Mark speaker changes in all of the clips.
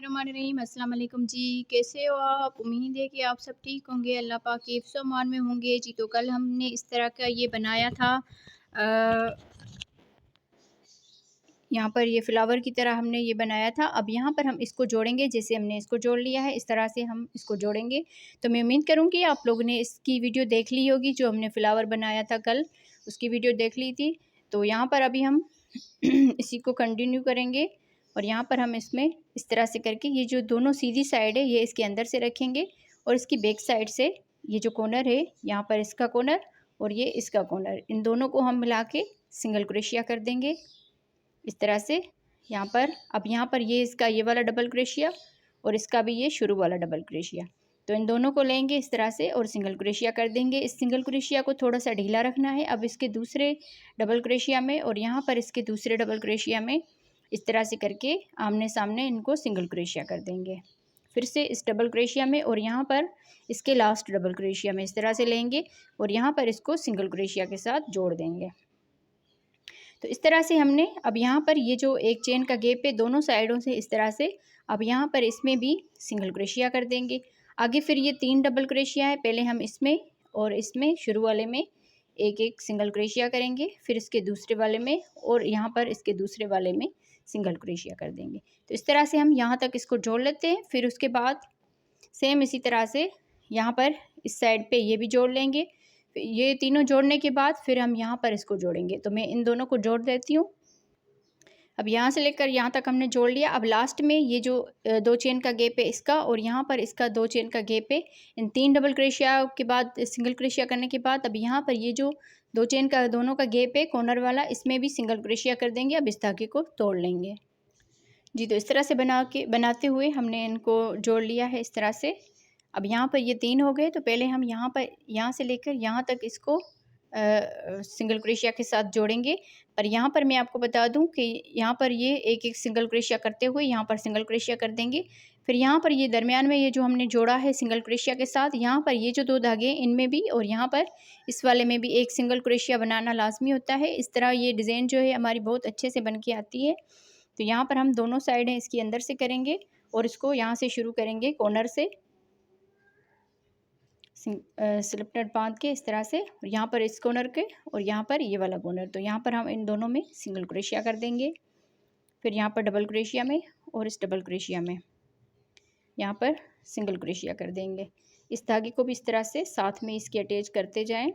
Speaker 1: बिस्मिल्लाहिर्रहमानिर्रहीम। अस्सलाम वालेकुम जी, कैसे हो आप? उम्मीद है कि आप सब ठीक होंगे, अल्लाह पाक के हिफ्ज़ व अमान में होंगे जी। तो कल हमने इस तरह का ये बनाया था, यहाँ पर ये फ्लावर की तरह हमने ये बनाया था। अब यहाँ पर हम इसको जोड़ेंगे, जैसे हमने इसको जोड़ लिया है इस तरह से हम इसको जोड़ेंगे। तो मैं उम्मीद करूँगी आप लोगों ने इसकी वीडियो देख ली होगी, जो हमने फ्लावर बनाया था कल, उसकी वीडियो देख ली थी। तो यहाँ पर अभी हम इसी को कंटिन्यू करेंगे और यहाँ पर हम इसमें इस तरह से करके ये जो दोनों सीधी साइड है ये इसके अंदर से रखेंगे और इसकी बैक साइड से ये जो कॉर्नर है, यहाँ पर इसका कॉर्नर और ये इसका कॉर्नर, इन दोनों को हम मिला के सिंगल क्रोशिया कर देंगे इस तरह से। यहाँ पर अब यहाँ पर ये इसका ये वाला डबल क्रोशिया और इसका भी ये शुरू वाला डबल क्रोशिया, तो इन दोनों को लेंगे इस तरह से और सिंगल क्रोशिया कर देंगे। इस सिंगल क्रोशिया को थोड़ा सा ढीला रखना है। अब इसके दूसरे डबल क्रोशिया में और यहाँ पर इसके दूसरे डबल क्रोशिया में इस तरह से करके आमने सामने इनको सिंगल क्रोशिया कर देंगे। फिर से इस डबल क्रोशिया में और यहाँ पर इसके लास्ट डबल क्रोशिया में इस तरह से लेंगे और यहाँ पर इसको सिंगल क्रोशिया के साथ जोड़ देंगे। तो इस तरह से हमने अब यहाँ पर ये जो एक चेन का गैप है दोनों साइडों से इस तरह से, अब यहाँ पर इसमें भी सिंगल क्रोशिया कर देंगे। आगे फिर ये 3 डबल क्रोशिया है, पहले हम इसमें और इसमें शुरू वाले में एक एक सिंगल क्रोशिया करेंगे, फिर इसके दूसरे वाले में और यहाँ पर इसके दूसरे वाले में सिंगल क्रोशिया कर देंगे। तो इस तरह से हम यहाँ तक इसको जोड़ लेते हैं। फिर उसके बाद सेम इसी तरह से यहाँ पर इस साइड पे ये भी जोड़ लेंगे। ये तीनों जोड़ने के बाद फिर हम यहाँ पर इसको जोड़ेंगे। तो मैं इन दोनों को जोड़ देती हूँ। अब यहाँ से लेकर यहाँ तक हमने जोड़ लिया। अब लास्ट में ये जो 2 चेन का गैप है इसका और यहाँ पर इसका 2 चेन का गैप है, इन 3 डबल क्रोशिया के बाद सिंगल क्रोशिया करने के बाद अब यहाँ पर ये जो 2 चेन का दोनों का गैप है कॉर्नर वाला, इसमें भी सिंगल क्रोशिया कर देंगे। अब इस धागे को तोड़ लेंगे जी। तो इस तरह से बनाते हुए हमने इनको जोड़ लिया है इस तरह से। अब यहाँ पर ये 3 हो गए, तो पहले हम यहाँ पर यहाँ से लेकर यहाँ तक इसको सिंगल क्रोशिया के साथ जोड़ेंगे। पर यहाँ पर मैं आपको बता दूं कि यहाँ पर ये एक एक सिंगल क्रोशिया करते हुए यहाँ पर सिंगल क्रोशिया कर देंगे। फिर यहाँ पर ये दरमियान में ये जो हमने जोड़ा है सिंगल क्रोशिया के साथ, यहाँ पर ये जो 2 धागे इनमें भी और यहाँ पर इस वाले में भी एक सिंगल क्रोशिया बनाना लाजमी होता है। इस तरह ये डिज़ाइन जो है हमारी बहुत अच्छे से बन के आती है। तो यहाँ पर हम दोनों साइडें इसकी अंदर से करेंगे और इसको यहाँ से शुरू करेंगे कॉर्नर से स्लिप नट बांध के इस तरह से, और यहाँ पर इस कॉर्नर के और यहाँ पर ये वाला कॉर्नर। तो यहाँ पर हम इन दोनों में सिंगल क्रोशिया कर देंगे। फिर यहाँ पर डबल क्रोशिया में और इस डबल क्रोशिया में यहाँ पर सिंगल क्रोशिया कर देंगे। इस धागे को भी इस तरह से साथ में इसके अटैच करते जाएं।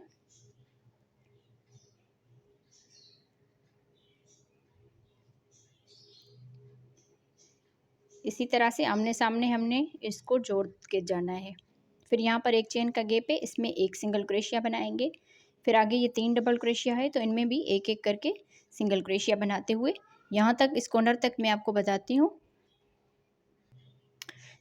Speaker 1: इसी तरह से आमने सामने हमने इसको जोड़ के जाना है। फिर यहाँ पर एक चेन का गैप है, इसमें एक सिंगल क्रोशिया बनाएंगे। फिर आगे ये 3 डबल क्रोशिया है, तो इनमें भी एक एक करके सिंगल क्रोशिया बनाते हुए यहाँ तक इस कॉर्नर तक मैं आपको बताती हूँ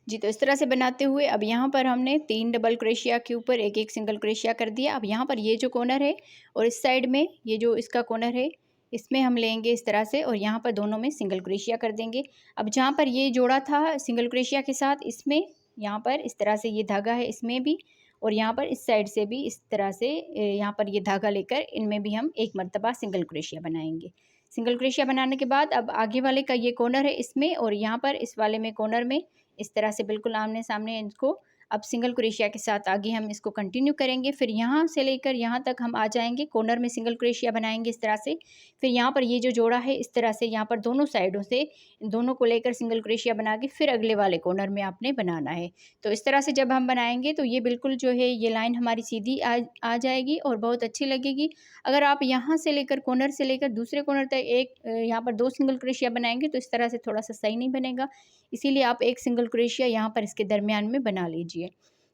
Speaker 1: जी। तो इस तरह से बनाते हुए अब यहाँ पर हमने 3 डबल क्रोशिया के ऊपर एक एक सिंगल क्रोशिया कर दिया। अब यहाँ पर ये जो कॉर्नर है और इस साइड में ये जो इसका कॉर्नर है, इसमें हम लेंगे इस तरह से और यहाँ पर दोनों में सिंगल क्रोशिया कर देंगे। अब जहाँ पर ये जोड़ा था सिंगल क्रोशिया के साथ, इसमें यहाँ पर इस तरह से ये धागा है इसमें भी, और यहाँ पर इस साइड से भी इस तरह से यहाँ पर ये धागा लेकर इनमें भी हम एक मरतबा सिंगल क्रोशिया बनाएंगे। सिंगल क्रोशिया बनाने के बाद अब आगे वाले का ये कॉर्नर है इसमें और यहाँ पर इस वाले में कॉर्नर में इस तरह से बिल्कुल आमने सामने इनको अब सिंगल क्रोशिया के साथ आगे हम इसको कंटिन्यू करेंगे। फिर यहाँ से लेकर यहाँ तक हम आ जाएंगे, कॉर्नर में सिंगल क्रोशिया बनाएंगे इस तरह से। फिर यहाँ पर ये जो जोड़ा है इस तरह से यहाँ पर दोनों साइडों से इन दोनों को लेकर सिंगल क्रोशिया बना के फिर अगले वाले कॉर्नर में आपने बनाना है। तो इस तरह से जब हम बनाएंगे तो ये बिल्कुल जो है ये लाइन हमारी सीधी आ जाएगी और बहुत अच्छी लगेगी। अगर आप यहाँ से लेकर कॉर्नर से लेकर दूसरे कॉर्नर तक एक यहाँ पर 2 सिंगल क्रोशिया बनाएंगे तो इस तरह से थोड़ा सा सही नहीं बनेगा, इसीलिए आप एक सिंगल क्रोशिया यहाँ पर इसके दरमियान में बना लीजिए।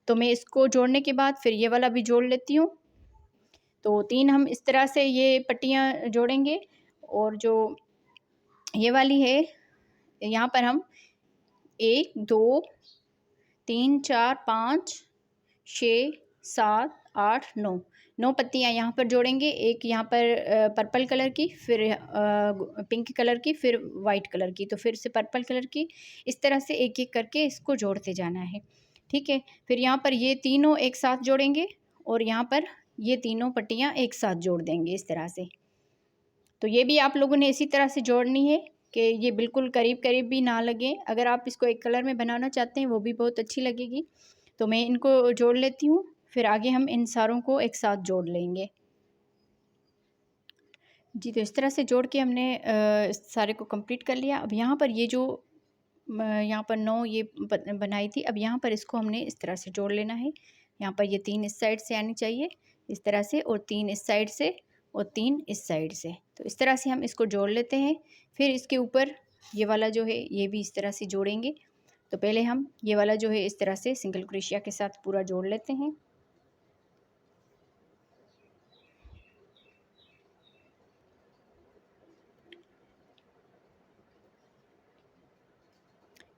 Speaker 1: तो मैं इसको जोड़ने के बाद फिर ये वाला भी जोड़ लेती हूँ। तो 3 हम इस तरह से ये पट्टियाँ जोड़ेंगे और जो ये वाली है यहाँ पर हम 1 2 3 4 5 6 7 8 9 पत्तियाँ यहाँ पर जोड़ेंगे। एक यहाँ पर पर्पल कलर की, फिर पिंक कलर की, फिर वाइट कलर की, तो फिर से पर्पल कलर की, इस तरह से एक एक करके इसको जोड़ते जाना है, ठीक है। फिर यहाँ पर ये तीनों एक साथ जोड़ेंगे और यहाँ पर ये तीनों पट्टियाँ एक साथ जोड़ देंगे इस तरह से। तो ये भी आप लोगों ने इसी तरह से जोड़नी है कि ये बिल्कुल करीब करीब भी ना लगे। अगर आप इसको एक कलर में बनाना चाहते हैं वो भी बहुत अच्छी लगेगी। तो मैं इनको जोड़ लेती हूँ, फिर आगे हम इन सारों को एक साथ जोड़ लेंगे। जी, तो इस तरह से जोड़ के हमने सारे को कंप्लीट कर लिया। अब यहाँ पर ये जो यहाँ पर 9 ये बनाई थी, अब यहाँ पर इसको हमने इस तरह से जोड़ लेना है। यहाँ पर ये 3 इस साइड से आनी चाहिए इस तरह से, और 3 इस साइड से और 3 इस साइड से। तो इस तरह से हम इसको जोड़ लेते हैं। फिर इसके ऊपर ये वाला जो है ये भी इस तरह से जोड़ेंगे। तो पहले हम ये वाला जो है इस तरह से सिंगल क्रोशिया के साथ पूरा जोड़ लेते हैं।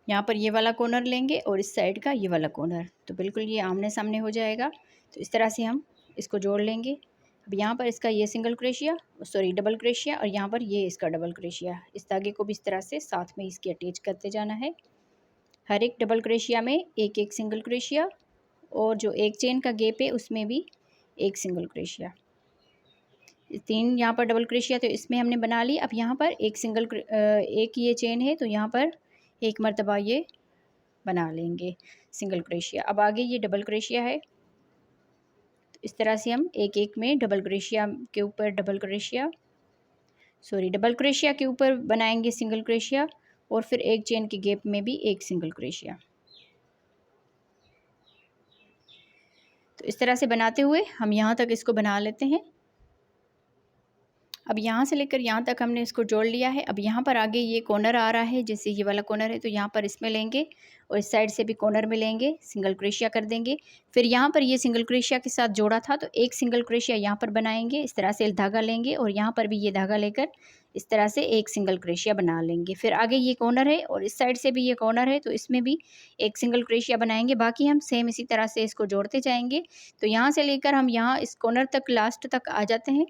Speaker 1: यहाँ पर ये वाला कॉर्नर लेंगे और इस साइड का ये वाला कॉर्नर, तो बिल्कुल ये आमने सामने हो जाएगा। तो इस तरह से हम इसको जोड़ लेंगे। अब यहाँ पर इसका ये single crochet, sorry double crochet, और यहाँ पर ये इसका डबल क्रोशिया। इस धागे को भी इस तरह से साथ में इसके अटैच करते जाना है। हर एक डबल क्रोशिया में एक एक सिंगल क्रोशिया, और जो एक चेन का गैप है उसमें भी एक सिंगल क्रोशिया। 3 यहाँ पर डबल क्रोशिया तो इसमें हमने बना ली। अब यहाँ पर एक ये चेन है तो यहाँ पर एक मर्तबा ये बना लेंगे सिंगल क्रोशिया। अब आगे ये डबल क्रोशिया है, तो इस तरह से हम एक एक में डबल क्रोशिया के ऊपर double crochet, sorry double crochet के ऊपर बनाएंगे सिंगल क्रोशिया, और फिर एक चेन के गैप में भी एक सिंगल क्रोशिया। तो इस तरह से बनाते हुए हम यहाँ तक इसको बना लेते हैं। अब यहाँ से लेकर यहाँ तक हमने इसको जोड़ लिया है। अब यहाँ पर आगे ये कॉर्नर आ रहा है, जैसे ये वाला कॉर्नर है तो यहाँ पर इसमें लेंगे और इस साइड से भी कॉर्नर में लेंगे, सिंगल क्रोशिया कर देंगे। फिर यहाँ पर ये सिंगल क्रोशिया के साथ जोड़ा था तो एक सिंगल क्रोशिया यहाँ पर बनाएंगे, इस तरह से धागा लेंगे और यहाँ पर भी ये धागा लेकर इस तरह से एक सिंगल क्रोशिया बना लेंगे। फिर आगे ये कॉर्नर है और इस साइड से भी ये कॉर्नर है तो इसमें भी एक सिंगल क्रोशिया बनाएंगे। बाकी हम सेम इसी तरह से इसको जोड़ते जाएंगे। तो यहाँ से लेकर हम यहाँ इस कॉर्नर तक लास्ट तक आ जाते हैं।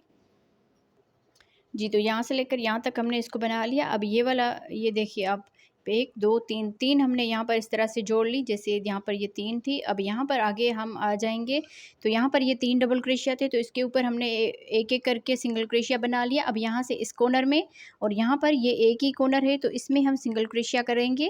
Speaker 1: जी, तो यहाँ से लेकर यहाँ तक हमने इसको बना लिया। अब ये वाला ये देखिए आप 1 2 3 3 हमने यहाँ पर इस तरह से जोड़ ली, जैसे यहाँ पर ये 3 थी। अब यहाँ पर आगे हम आ जाएंगे तो यहाँ पर ये 3 डबल क्रोशिया थे तो इसके ऊपर हमने एक एक करके सिंगल क्रोशिया बना लिया। अब यहाँ से इस कॉर्नर में और यहाँ पर ये एक ही कॉर्नर है तो इसमें हम सिंगल क्रोशिया करेंगे,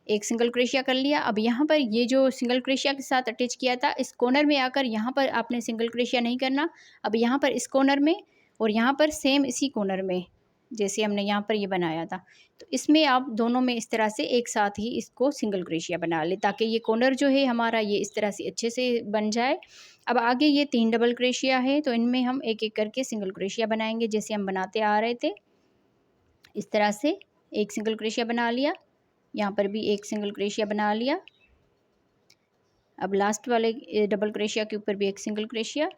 Speaker 1: एक सिंगल क्रोशिया कर लिया। अब यहाँ पर ये जो सिंगल क्रोशिया के साथ अटैच किया था इस कॉर्नर में आकर यहाँ पर आपने सिंगल क्रोशिया नहीं करना। अब यहाँ पर इस कॉर्नर में और यहाँ पर सेम इसी कॉर्नर में जैसे हमने यहाँ पर ये बनाया था तो इसमें आप दोनों में इस तरह से एक साथ ही इसको सिंगल क्रोशिया बना ले, ताकि ये कॉर्नर जो है हमारा ये इस तरह से अच्छे से बन जाए। अब आगे ये 3 डबल क्रोशिया है तो इनमें हम एक एक करके सिंगल क्रोशिया बनाएंगे, जैसे हम बनाते आ रहे थे। इस तरह से एक सिंगल क्रोशिया बना लिया, यहाँ पर भी एक सिंगल क्रोशिया बना लिया। अब लास्ट वाले डबल क्रोशिया के ऊपर भी एक सिंगल क्रोशिया,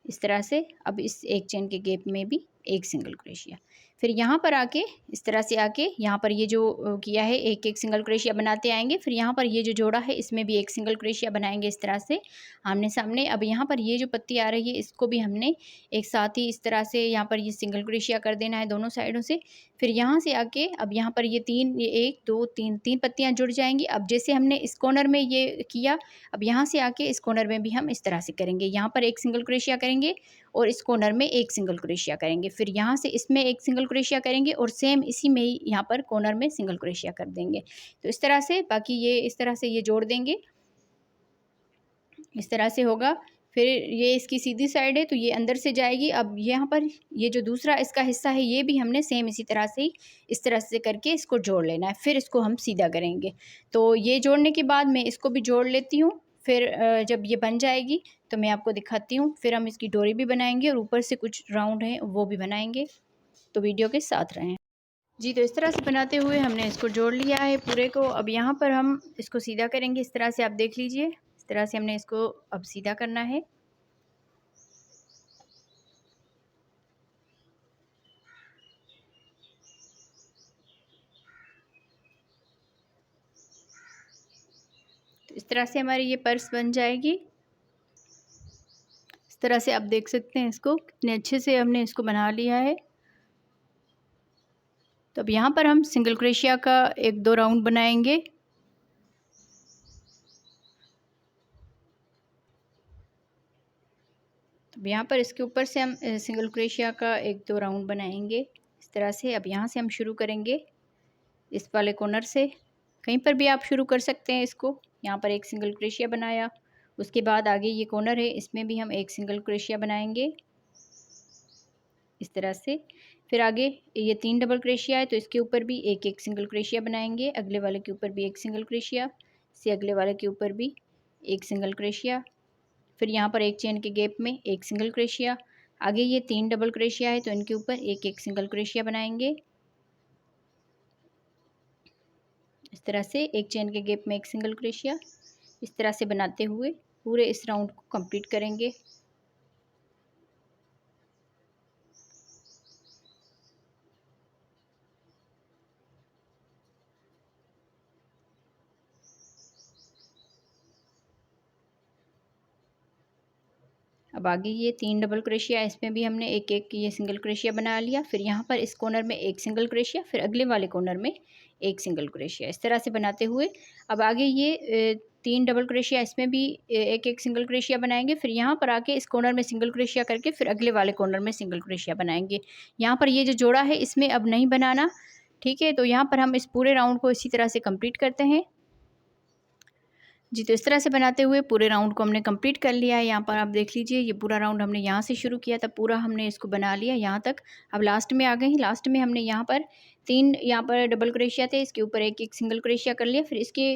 Speaker 1: इस तरह से। अब इस एक चेन के गैप में भी एक सिंगल क्रोशिया। फिर यहाँ पर आके इस तरह से आके यहाँ पर ये जो किया है एक एक सिंगल क्रोशिया बनाते आएंगे। फिर यहाँ पर ये जो जोड़ा है इसमें भी एक सिंगल क्रोशिया बनाएंगे इस तरह से आमने सामने। अब यहाँ पर ये जो पत्ती आ रही है इसको भी हमने एक साथ ही इस तरह से यहाँ पर ये सिंगल क्रोशिया कर देना है दोनों साइडों से। फिर यहाँ से आके अब यहाँ पर ये 1 2 3 पत्तियाँ जुड़ जाएंगी। अब जैसे हमने इस कॉर्नर में ये किया, अब यहाँ से आके इस कॉर्नर में भी हम इस तरह से करेंगे। यहाँ पर एक सिंगल क्रोशिया करेंगे और इस कॉर्नर में एक सिंगल क्रोशिया करेंगे। फिर यहाँ से इसमें एक सिंगल क्रोशिया करेंगे और सेम इसी में ही यहाँ पर कॉर्नर में सिंगल क्रोशिया कर देंगे। तो इस तरह से बाकी ये इस तरह से ये जोड़ देंगे, इस तरह से होगा। फिर ये इसकी सीधी साइड है तो ये अंदर से जाएगी। अब यहाँ पर ये जो दूसरा इसका हिस्सा है ये भी हमने सेम इसी तरह से ही इस तरह से करके इसको जोड़ लेना है, फिर इसको हम सीधा करेंगे। तो ये जोड़ने के बाद मैं इसको भी जोड़ लेती हूँ। फिर जब ये बन जाएगी तो मैं आपको दिखाती हूँ। फिर हम इसकी डोरी भी बनाएंगे और ऊपर से कुछ राउंड है वो भी बनाएंगे, तो वीडियो के साथ रहें। जी, तो इस तरह से बनाते हुए हमने इसको जोड़ लिया है पूरे को। अब यहाँ पर हम इसको सीधा करेंगे, इस तरह से आप देख लीजिए, इस तरह से हमने इसको अब सीधा करना है। तो इस तरह से हमारी ये पर्स बन जाएगी। इस तरह से आप देख सकते हैं इसको कितने अच्छे से हमने इसको बना लिया है। तो अब यहाँ पर हम सिंगल क्रोशिया का 1 2 राउंड बनाएंगे। तो यहाँ पर इसके ऊपर से हम सिंगल क्रोशिया का 1 2 राउंड बनाएंगे इस तरह से अब यहाँ से हम शुरू करेंगे इस वाले कॉर्नर से। कहीं पर भी आप शुरू कर सकते हैं इसको। यहाँ पर एक सिंगल क्रोशिया बनाया, उसके बाद आगे ये कॉर्नर है, इसमें भी हम एक सिंगल क्रोशिया बनाएंगे इस तरह से। फिर आगे ये 3 डबल क्रोशिया है तो इसके ऊपर भी एक एक सिंगल क्रोशिया बनाएंगे, अगले वाले के ऊपर भी एक सिंगल क्रोशिया, से अगले वाले के ऊपर भी एक सिंगल क्रोशिया, फिर यहाँ पर एक चेन के गैप में एक सिंगल क्रोशिया। आगे ये 3 डबल क्रोशिया है तो इनके ऊपर एक एक सिंगल क्रोशिया बनाएंगे इस तरह से। एक चेन के गैप में एक सिंगल क्रोशिया, इस तरह से बनाते हुए पूरे इस राउंड को कंप्लीट करेंगे। अब आगे ये 3 डबल क्रोशिया, इसमें भी हमने एक एक ये सिंगल क्रोशिया बना लिया। फिर यहाँ पर इस कॉर्नर में एक सिंगल क्रोशिया, फिर अगले वाले कॉर्नर में एक सिंगल क्रोशिया, इस तरह से बनाते हुए अब आगे ये 3 डबल क्रोशिया, इसमें भी एक एक सिंगल क्रोशिया बनाएंगे। फिर यहाँ पर आके इस कॉर्नर में सिंगल क्रोशिया करके फिर अगले वाले कॉर्नर में सिंगल क्रोशिया बनाएंगे। यहाँ पर ये जो जोड़ा है इसमें अब नहीं बनाना, ठीक है। तो यहाँ पर हम इस पूरे राउंड को इसी तरह से कंप्लीट करते हैं जी। तो इस तरह से बनाते हुए पूरे राउंड को हमने कंप्लीट कर लिया है। यहाँ पर आप देख लीजिए, ये पूरा राउंड हमने यहाँ से शुरू किया था, पूरा हमने इसको बना लिया यहाँ तक। अब लास्ट में आ गए हैं। लास्ट में हमने यहाँ पर 3 यहाँ पर डबल क्रोशिया थे, इसके ऊपर एक एक सिंगल क्रोशिया कर लिया। फिर इसके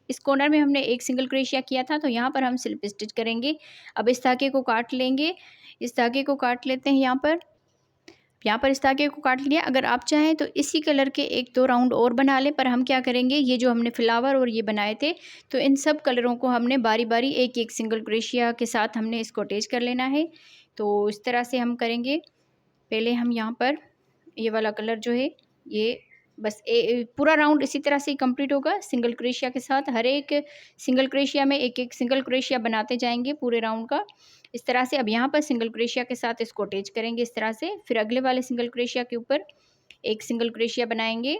Speaker 1: इस कॉर्नर में हमने एक सिंगल क्रोशिया किया था, तो यहाँ पर हम स्लिप स्टिच करेंगे। अब इस धागे को काट लेंगे, इस धागे को काट लेते हैं। यहाँ पर इस धागे को काट लिया। अगर आप चाहें तो इसी कलर के 1-2 राउंड और बना लें, पर हम क्या करेंगे, ये जो हमने फ्लावर और ये बनाए थे तो इन सब कलरों को हमने बारी बारी एक एक सिंगल क्रोशिया के साथ हमने इसको अटैच कर लेना है। तो इस तरह से हम करेंगे। पहले हम यहाँ पर ये वाला कलर जो है ये बस पूरा राउंड इसी तरह से ही कंप्लीट होगा, सिंगल क्रोशिया के साथ। हर एक सिंगल क्रोशिया में एक एक सिंगल क्रोशिया बनाते जाएंगे पूरे राउंड का इस तरह से। अब यहाँ पर सिंगल क्रोशिया के साथ इसको अटैच करेंगे इस तरह से। फिर अगले वाले सिंगल क्रोशिया के ऊपर एक सिंगल क्रोशिया बनाएंगे।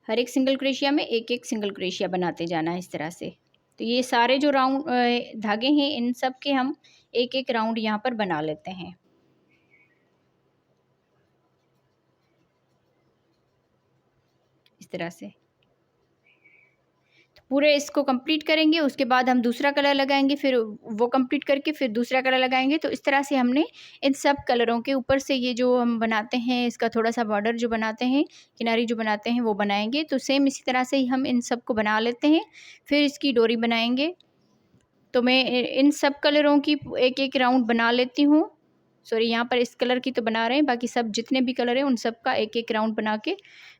Speaker 1: हर एक सिंगल क्रोशिया में एक एक सिंगल क्रोशिया बनाते जाना है इस तरह से। तो ये सारे जो राउंड धागे हैं इन सब के हम एक एक राउंड यहाँ पर बना लेते हैं इस तरह से। तो पूरे इसको कंप्लीट करेंगे, उसके बाद हम दूसरा कलर लगाएंगे, फिर वो कंप्लीट करके फिर दूसरा कलर लगाएंगे। तो इस तरह से हमने इन सब कलरों के ऊपर से ये जो हम बनाते हैं इसका थोड़ा सा बॉर्डर जो बनाते हैं, किनारी जो बनाते हैं वो बनाएंगे। तो सेम इसी तरह से ही हम इन सब को बना लेते हैं, फिर इसकी डोरी बनाएंगे। तो मैं इन सब कलरों की एक एक राउंड बना लेती हूँ। सॉरी, यहाँ पर इस कलर की तो बना रहे हैं, बाकी सब जितने भी कलर हैं उन सब का एक एक राउंड बना के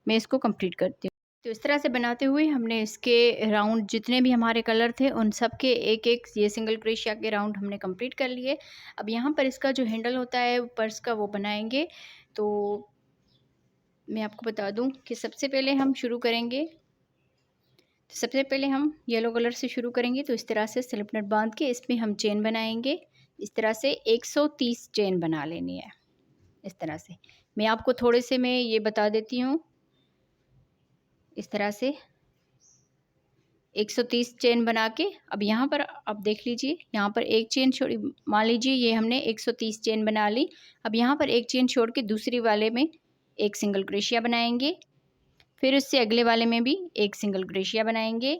Speaker 1: मैं इसको कंप्लीट करती हूँ। तो इस तरह से बनाते हुए हमने इसके राउंड जितने भी हमारे कलर थे उन सब के एक एक ये सिंगल क्रोशिया के राउंड हमने कंप्लीट कर लिए। अब यहाँ पर इसका जो हैंडल होता है पर्स का वो बनाएंगे। तो मैं आपको बता दूँ कि सबसे पहले हम शुरू करेंगे, तो सबसे पहले हम येलो कलर से शुरू करेंगे। तो इस तरह से स्लिप नट बांध के इसमें हम चेन बनाएंगे। इस तरह से 130 चेन बना लेनी है इस तरह से। मैं आपको थोड़े से मैं ये बता देती हूँ। इस तरह से 130 चेन बना के अब यहाँ पर आप देख लीजिए, यहाँ पर एक चेन छोड़ी, मान लीजिए ये हमने 130 चेन बना ली। अब यहाँ पर एक चेन छोड़ के दूसरी वाले में एक सिंगल क्रोशिया बनाएंगे, फिर उससे अगले वाले में भी एक सिंगल क्रोशिया बनाएंगे,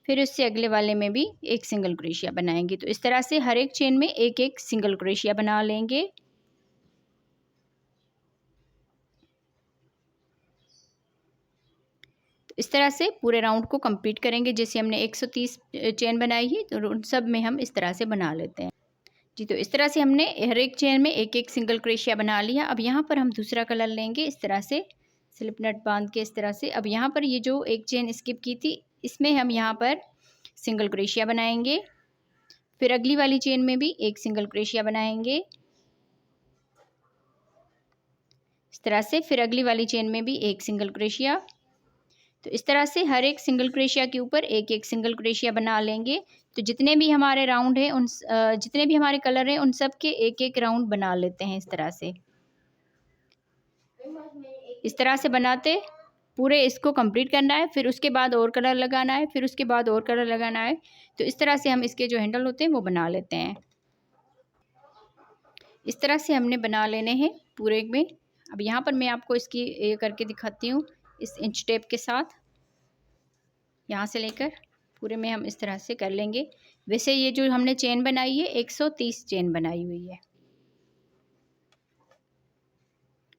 Speaker 1: फिर उससे अगले वाले में भी एक सिंगल क्रोशिया बनाएंगे। तो इस तरह से हर एक चेन में एक एक सिंगल क्रोशिया बना लेंगे। तो इस तरह से पूरे राउंड को कंप्लीट करेंगे। जैसे हमने 130 चेन बनाई है तो उन सब में हम इस तरह से बना लेते हैं जी। तो इस तरह से हमने हर एक चेन में एक एक सिंगल क्रोशिया बना लिया। अब यहाँ पर हम दूसरा कलर लेंगे इस तरह से स्लिप नट बांध के इस तरह से। अब यहाँ पर ये जो एक चेन स्किप की थी इसमें हम यहाँ पर सिंगल क्रोशिया बनाएंगे, फिर अगली वाली चेन में भी एक सिंगल क्रोशिया बनाएंगे इस तरह से, फिर अगली वाली चेन में भी एक सिंगल क्रोशिया। तो इस तरह से हर एक सिंगल क्रोशिया के ऊपर एक एक सिंगल क्रोशिया बना लेंगे। तो जितने भी हमारे राउंड हैं उन जितने भी हमारे कलर हैं उन सब के एक एक राउंड बना लेते हैं इस तरह से। इस तरह से बनाते पूरे इसको कंप्लीट करना है, फिर उसके बाद और कलर लगाना है, फिर उसके बाद और कलर लगाना है। तो इस तरह से हम इसके जो हैंडल होते हैं वो बना लेते हैं। इस तरह से हमने बना लेने हैं पूरे में। अब यहाँ पर मैं आपको इसकी ये करके दिखाती हूँ, इस इंच टेप के साथ यहाँ से लेकर पूरे में हम इस तरह से कर लेंगे। वैसे ये जो हमने चेन बनाई है 130 चेन बनाई हुई है।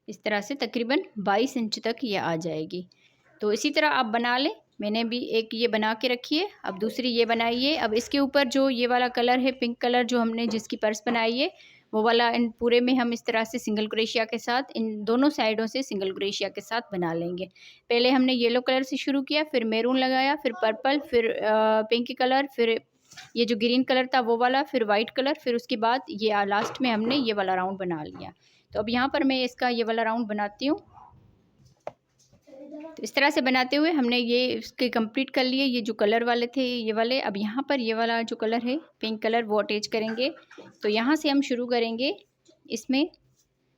Speaker 1: इस तरह से तकरीबन 22 इंच तक ये आ जाएगी। तो इसी तरह आप बना लें। मैंने भी एक ये बना के रखी है, अब दूसरी ये बनाइए। अब इसके ऊपर जो ये वाला कलर है, पिंक कलर, जो हमने जिसकी पर्स बनाई है वो वाला, इन पूरे में हम इस तरह से सिंगल क्रोशिया के साथ इन दोनों साइडों से सिंगल क्रोशिया के साथ बना लेंगे। पहले हमने येलो कलर से शुरू किया, फिर मैरून लगाया, फिर पर्पल, फिर पिंक कलर, फिर ये जो ग्रीन कलर था वो वाला, फिर वाइट कलर, फिर उसके बाद ये लास्ट में हमने ये वाला राउंड बना लिया। तो अब यहाँ पर मैं इसका ये वाला राउंड बनाती हूँ। तो इस तरह से बनाते हुए हमने ये इसके कंप्लीट कर लिए। ये जो कलर वाले थे ये वाले, अब यहाँ पर ये वाला जो कलर है पिंक कलर वो अटैच करेंगे। तो यहाँ से हम शुरू करेंगे इसमें,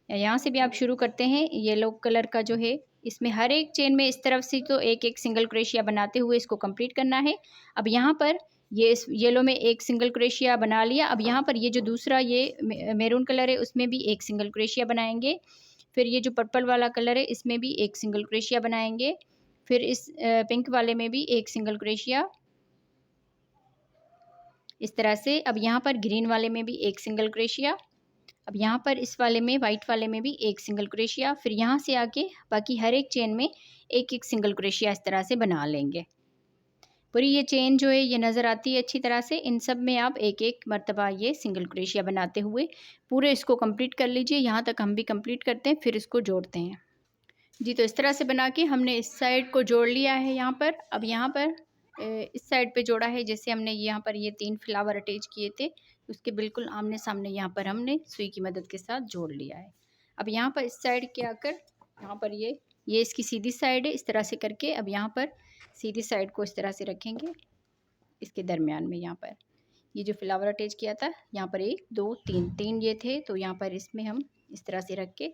Speaker 1: यहाँ से भी आप शुरू करते हैं। येलो कलर का जो है इसमें हर एक चेन में इस तरफ से तो एक एक सिंगल क्रोशिया बनाते हुए इसको कंप्लीट करना है। अब यहाँ पर ये इस येलो में एक सिंगल क्रोशिया बना लिया। अब यहाँ पर ये जो दूसरा ये मैरून कलर है उसमें भी एक सिंगल क्रोशिया बनाएंगे। फिर ये जो पर्पल वाला कलर है इसमें भी एक सिंगल क्रोशिया बनाएंगे। फिर इस पिंक वाले में भी एक सिंगल क्रोशिया, इस तरह से। अब यहाँ पर ग्रीन वाले में भी एक सिंगल क्रोशिया। अब यहाँ पर इस वाले में, वाइट वाले में भी एक सिंगल क्रोशिया। फिर यहाँ से आके बाकी हर एक चेन में एक एक सिंगल क्रोशिया इस तरह से बना लेंगे। पूरी ये चेन जो है ये नज़र आती है अच्छी तरह से। इन सब में आप एक एक मर्तबा ये सिंगल क्रोशिया बनाते हुए पूरे इसको कंप्लीट कर लीजिए। यहाँ तक हम भी कंप्लीट करते हैं, फिर इसको जोड़ते हैं। जी, तो इस तरह से बना के हमने इस साइड को जोड़ लिया है यहाँ पर। अब यहाँ पर इस साइड पे जोड़ा है, जैसे हमने यहाँ पर ये 3 फ्लावर अटैच किए थे उसके बिल्कुल आमने सामने यहाँ पर हमने सुई की मदद के साथ जोड़ लिया है। अब यहाँ पर इस साइड के आकर यहाँ पर ये इसकी सीधी साइड है। इस तरह से करके अब यहाँ पर सीधी साइड को इस तरह से रखेंगे। इसके दरमियान में यहाँ पर ये जो फ्लावर अटैच किया था यहाँ पर 1 2 3 ये थे, तो यहाँ पर इसमें हम इस तरह से रख के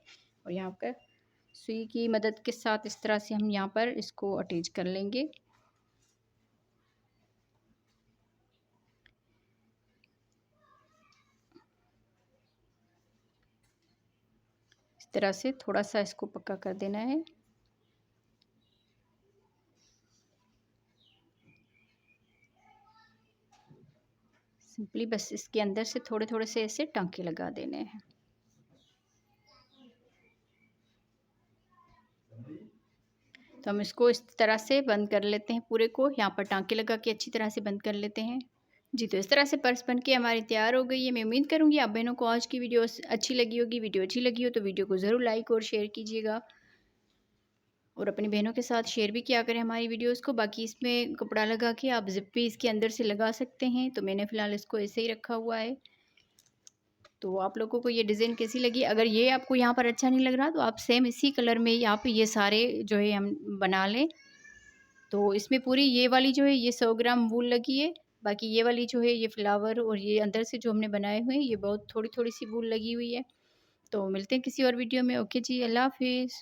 Speaker 1: और यहाँ पर सुई की मदद के साथ इस तरह से हम यहाँ पर इसको अटैच कर लेंगे। इस तरह से थोड़ा सा इसको पक्का कर देना है। सिंपली बस इसके अंदर से थोड़े थोड़े से ऐसे टांके लगा देने हैं। तो हम इसको इस तरह से बंद कर लेते हैं, पूरे को यहाँ पर टांके लगा के अच्छी तरह से बंद कर लेते हैं। जी, तो इस तरह से पर्स बन के हमारी तैयार हो गई है। मैं उम्मीद करूँगी आप बहनों को आज की वीडियो अच्छी लगी होगी। वीडियो अच्छी लगी हो तो वीडियो को ज़रूर लाइक और शेयर कीजिएगा और अपनी बहनों के साथ शेयर भी किया करें हमारी वीडियोस को। बाकी इसमें कपड़ा लगा के आप ज़िप भी इसके अंदर से लगा सकते हैं, तो मैंने फ़िलहाल इसको ऐसे ही रखा हुआ है। तो आप लोगों को ये डिज़ाइन कैसी लगी? अगर ये आपको यहाँ पर अच्छा नहीं लग रहा तो आप सेम इसी कलर में यहाँ पे ये सारे जो है हम बना लें। तो इसमें पूरी ये वाली जो है ये 100 ग्राम वूल लगी है। बाकी ये वाली जो है ये फ्लावर और ये अंदर से जो हमने बनाए हुए हैं ये बहुत थोड़ी थोड़ी सी वूल लगी हुई है। तो मिलते हैं किसी और वीडियो में। ओके जी, अल्लाह हाफिज़।